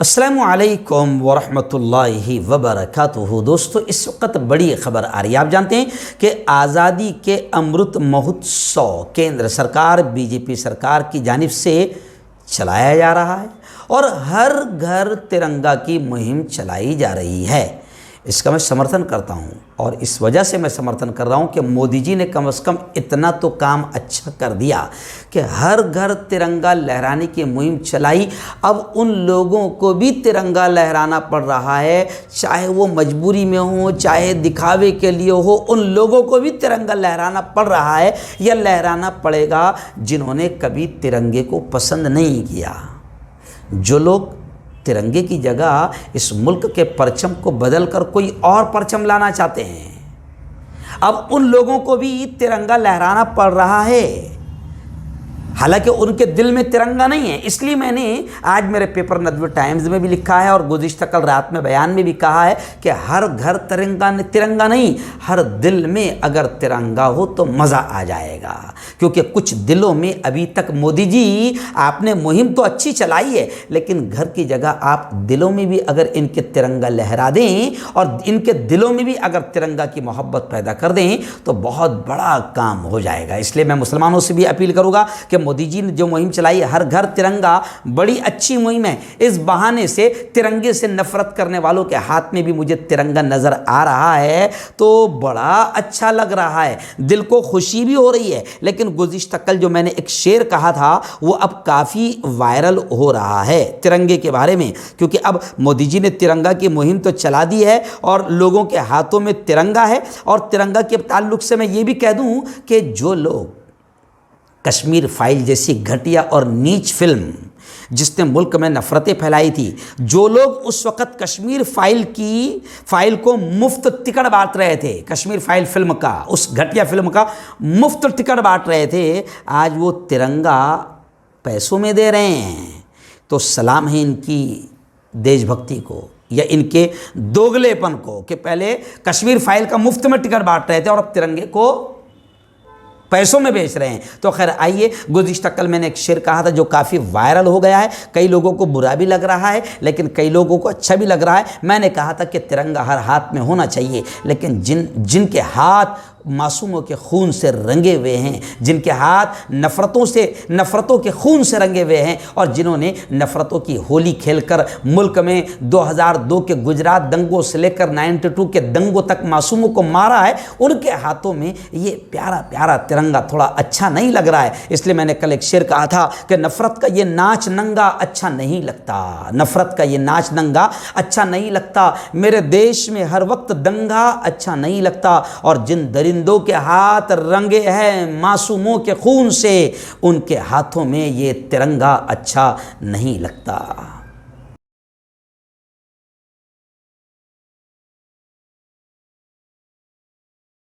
अस्सलामुअलैकुम वरहमतुल्लाहि वबरकातुहू। दोस्तों, इस वक्त बड़ी ख़बर आ रही है। आप जानते हैं कि आज़ादी के अमृत महोत्सव केंद्र सरकार बीजेपी सरकार की जानिब से चलाया जा रहा है और हर घर तिरंगा की मुहिम चलाई जा रही है। इसका मैं समर्थन करता हूं और इस वजह से मैं समर्थन कर रहा हूं कि मोदी जी ने कम से कम इतना तो काम अच्छा कर दिया कि हर घर तिरंगा लहराने की मुहिम चलाई। अब उन लोगों को भी तिरंगा लहराना पड़ रहा है, चाहे वो मजबूरी में हो चाहे दिखावे के लिए हो, उन लोगों को भी तिरंगा लहराना पड़ रहा है या लहराना पड़ेगा जिन्होंने कभी तिरंगे को पसंद नहीं किया। जो लोग तिरंगे की जगह इस मुल्क के परचम को बदलकर कोई और परचम लाना चाहते हैं, अब उन लोगों को भी तिरंगा लहराना पड़ रहा है। हालांकि उनके दिल में तिरंगा नहीं है। इसलिए मैंने आज मेरे पेपर नदवे टाइम्स में भी लिखा है और गुज़िश्ता कल रात में बयान में भी कहा है कि हर घर तिरंगा नहीं, हर दिल में अगर तिरंगा हो तो मज़ा आ जाएगा। क्योंकि कुछ दिलों में अभी तक मोदी जी आपने मुहिम तो अच्छी चलाई है, लेकिन घर की जगह आप दिलों में भी अगर इनके तिरंगा लहरा दें और इनके दिलों में भी अगर तिरंगा की मोहब्बत पैदा कर दें तो बहुत बड़ा काम हो जाएगा। इसलिए मैं मुसलमानों से भी अपील करूँगा कि मोदी जी ने जो मुहिम चलाई है हर घर तिरंगा, बड़ी अच्छी मुहिम है। इस बहाने से तिरंगे से नफरत करने वालों के हाथ में भी मुझे तिरंगा नजर आ रहा है तो बड़ा अच्छा लग रहा है, दिल को खुशी भी हो रही है। लेकिन गुज़िश्ता कल जो मैंने एक शेर कहा था वो अब काफ़ी वायरल हो रहा है तिरंगे के बारे में, क्योंकि अब मोदी जी ने तिरंगा की मुहिम तो चला दी है और लोगों के हाथों में तिरंगा है। और तिरंगा के ताल्लुक से मैं ये भी कह दूं कि जो लोग कश्मीर फाइल जैसी घटिया और नीच फिल्म जिसने मुल्क में नफरतें फैलाई थी, जो लोग उस वक़्त कश्मीर फाइल को मुफ्त टिकट बांट रहे थे, कश्मीर फाइल फिल्म का, उस घटिया फिल्म का मुफ्त टिकट बांट रहे थे, आज वो तिरंगा पैसों में दे रहे हैं। तो सलाम है इनकी देशभक्ति को या इनके दोगलेपन को कि पहले कश्मीर फाइल का मुफ्त में टिकट बांट रहे थे और अब तिरंगे को पैसों में बेच रहे हैं। तो खैर आइए, गुज़िश्ता कल मैंने एक शेर कहा था जो काफ़ी वायरल हो गया है। कई लोगों को बुरा भी लग रहा है लेकिन कई लोगों को अच्छा भी लग रहा है। मैंने कहा था कि तिरंगा हर हाथ में होना चाहिए, लेकिन जिनके हाथ मासूमों के खून से रंगे हुए हैं, जिनके हाथ नफ़रतों के खून से रंगे हुए हैं और जिन्होंने नफ़रतों की होली खेलकर मुल्क में 2002 के गुजरात दंगों से लेकर 92 के दंगों तक मासूमों को मारा है, उनके हाथों में ये प्यारा प्यारा तिरंगा थोड़ा अच्छा नहीं लग रहा है। इसलिए मैंने कल एक शेर कहा था कि नफ़रत का ये नाच नंगा अच्छा नहीं लगता, नफ़रत का ये नाच नंगा अच्छा नहीं लगता। मेरे देश में हर वक्त दंगा अच्छा नहीं लगता और जिन दरिंदों के हाथ रंगे हैं मासूमों के खून से, उनके हाथों में ये तिरंगा अच्छा नहीं लगता।